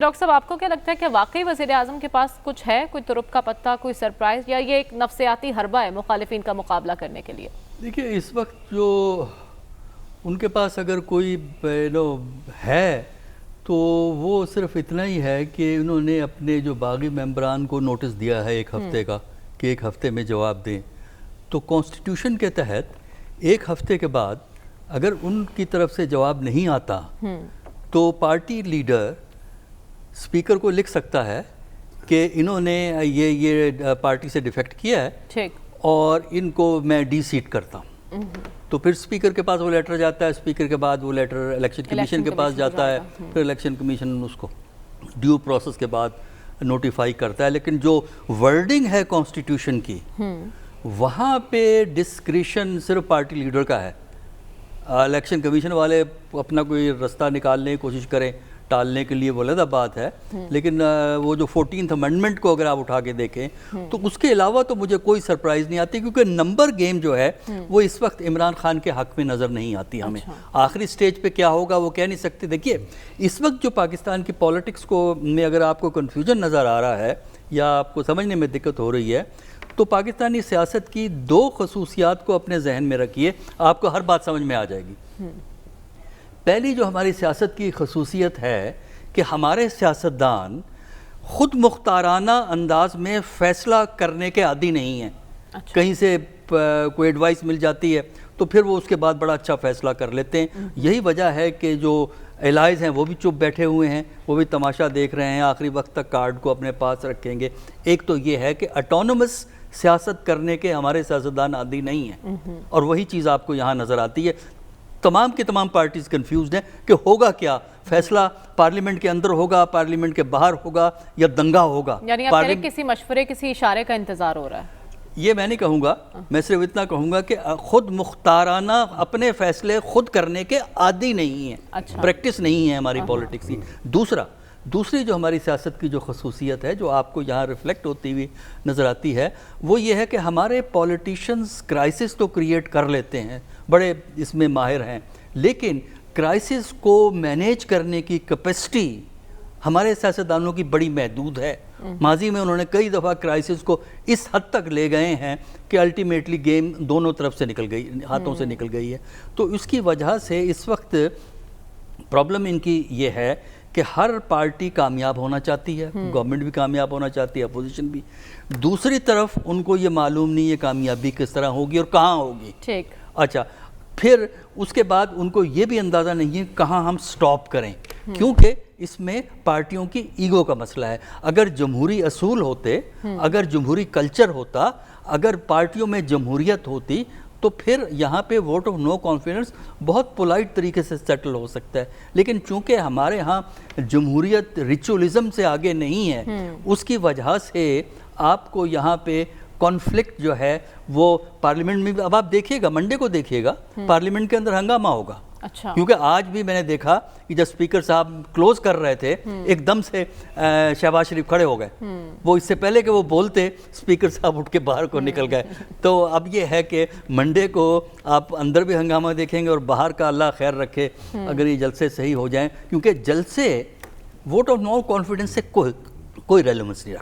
Doctor صاحب آپ کو کیا لگتا ہے کہ واقعی وزیر اعظم کے پاس کچھ ہے، کوئی ترپ کا پتہ، کوئی سرپرائز، یا یہ ایک نفسیاتی حربہ ہے مخالفین کا مقابلہ کرنے کے لیے؟ دیکھیے اس وقت جو ان کے پاس اگر کوئی ہے تو وہ صرف اتنا ہی ہے کہ انہوں نے اپنے جو باغی ممبران کو نوٹس دیا ہے ایک ہفتے کا کہ ایک ہفتے میں جواب دیں. تو کانسٹیٹیوشن کے تحت ایک ہفتے کے بعد اگر ان کی طرف سے جواب نہیں آتا تو پارٹی لیڈر اسپیکر کو لکھ سکتا ہے کہ انہوں نے یہ پارٹی سے ڈیفیکٹ کیا ہے اور ان کو میں ڈی سیٹ کرتا ہوں. تو پھر اسپیکر کے پاس وہ لیٹر جاتا ہے، اسپیکر کے بعد وہ لیٹر الیکشن کمیشن کے پاس جاتا ہے، پھر الیکشن کمیشن اس کو ڈیو پروسیس کے بعد نوٹیفائی کرتا ہے. لیکن جو ورڈنگ ہے کانسٹیٹیوشن کی وہاں پہ ڈسکریشن صرف پارٹی لیڈر کا ہے. الیکشن کمیشن والے اپنا کوئی رستہ نکالنے کی کوشش کریں ٹالنے کے لیے، وہ علیحدہ بات ہے، لیکن وہ جو 14th امینڈمنٹ کو اگر آپ اٹھا کے دیکھیں تو اس کے علاوہ تو مجھے کوئی سرپرائز نہیں آتی، کیونکہ نمبر گیم جو ہے وہ اس وقت عمران خان کے حق میں نظر نہیں آتی ہمیں. آخری سٹیج پہ کیا ہوگا وہ کہہ نہیں سکتے. دیکھیے اس وقت جو پاکستان کی پالیٹکس کو میں اگر آپ کو کنفیوژن نظر آ رہا ہے یا آپ کو سمجھنے میں دقت ہو رہی ہے تو پاکستانی سیاست کی دو خصوصیات کو اپنے ذہن میں رکھیے، آپ کو ہر بات سمجھ میں آ جائے گی. پہلی جو ہماری سیاست کی خصوصیت ہے کہ ہمارے سیاستدان خود مختارانہ انداز میں فیصلہ کرنے کے عادی نہیں ہیں. کہیں سے کوئی ایڈوائس مل جاتی ہے تو پھر وہ اس کے بعد بڑا اچھا فیصلہ کر لیتے ہیں. یہی وجہ ہے کہ جو الائز ہیں وہ بھی چپ بیٹھے ہوئے ہیں، وہ بھی تماشا دیکھ رہے ہیں، آخری وقت تک کارڈ کو اپنے پاس رکھیں گے. ایک تو یہ ہے کہ اٹونومس سیاست کرنے کے ہمارے سیاستدان عادی نہیں ہیں، اور وہی چیز آپ کو یہاں نظر آتی ہے. تمام کی تمام پارٹیز کنفیوزڈ ہیں کہ ہوگا کیا، فیصلہ پارلیمنٹ کے اندر ہوگا، پارلیمنٹ کے باہر ہوگا، یا دنگا ہوگا. یعنی آپ کہہ رہے ہیں کسی مشورے، کسی اشارے کا انتظار ہو رہا ہے؟ یہ میں نہیں کہوں گا، میں صرف اتنا کہوں گا کہ خود مختارانہ اپنے فیصلے خود کرنے کے عادی نہیں ہیں، پریکٹس نہیں ہے ہماری پالیٹکس کی. دوسری جو ہماری سیاست کی جو خصوصیت ہے جو آپ کو یہاں ریفلیکٹ ہوتی ہوئی نظر آتی ہے وہ یہ ہے کہ ہمارے پولیٹیشنز کرائسس تو کریٹ کر لیتے ہیں، بڑے اس میں ماہر ہیں، لیکن کرائسس کو مینیج کرنے کی کیپیسٹی ہمارے سیاستدانوں کی بڑی محدود ہے. ماضی میں انہوں نے کئی دفعہ کرائسس کو اس حد تک لے گئے ہیں کہ الٹیمیٹلی گیم دونوں طرف سے نکل گئی، ہاتھوں سے نکل گئی ہے. تو اس کی وجہ سے اس وقت پرابلم ان کی یہ ہے کہ ہر پارٹی کامیاب ہونا چاہتی ہے، گورنمنٹ بھی کامیاب ہونا چاہتی ہے، اپوزیشن بھی. دوسری طرف ان کو یہ معلوم نہیں ہے کامیابی کس طرح ہوگی اور کہاں ہوگی. اچھا، پھر اس کے بعد ان کو یہ بھی اندازہ نہیں ہے کہاں ہم سٹاپ کریں، کیونکہ اس میں پارٹیوں کی ایگو کا مسئلہ ہے. اگر جمہوری اصول ہوتے، اگر جمہوری کلچر ہوتا، اگر پارٹیوں میں جمہوریت ہوتی تو پھر یہاں پہ ووٹ آف نو کانفیڈنس بہت پولائٹ طریقے سے سیٹل ہو سکتا ہے. لیکن چونکہ ہمارے ہاں جمہوریت ریچولزم سے آگے نہیں ہے، اس کی وجہ سے آپ کو یہاں پہ کانفلکٹ جو ہے وہ پارلیمنٹ میں، اب آپ دیکھیے گا منڈے کو دیکھیے گا پارلیمنٹ کے اندر ہنگامہ ہوگا. کیونکہ آج بھی میں نے دیکھا کہ جب اسپیکر صاحب کلوز کر رہے تھے ایک دم سے شہباز شریف کھڑے ہو گئے. وہ اس سے پہلے کہ وہ بولتے اسپیکر صاحب اٹھ کے باہر کو نکل گئے. تو اب یہ ہے کہ منڈے کو آپ اندر بھی ہنگامہ دیکھیں گے اور باہر کا اللہ خیر رکھے اگر یہ جلسے صحیح ہو جائیں، کیونکہ جلسے ووٹ آف نو کانفیڈنس سے کوئی ریلیونس نہیں رکھتے.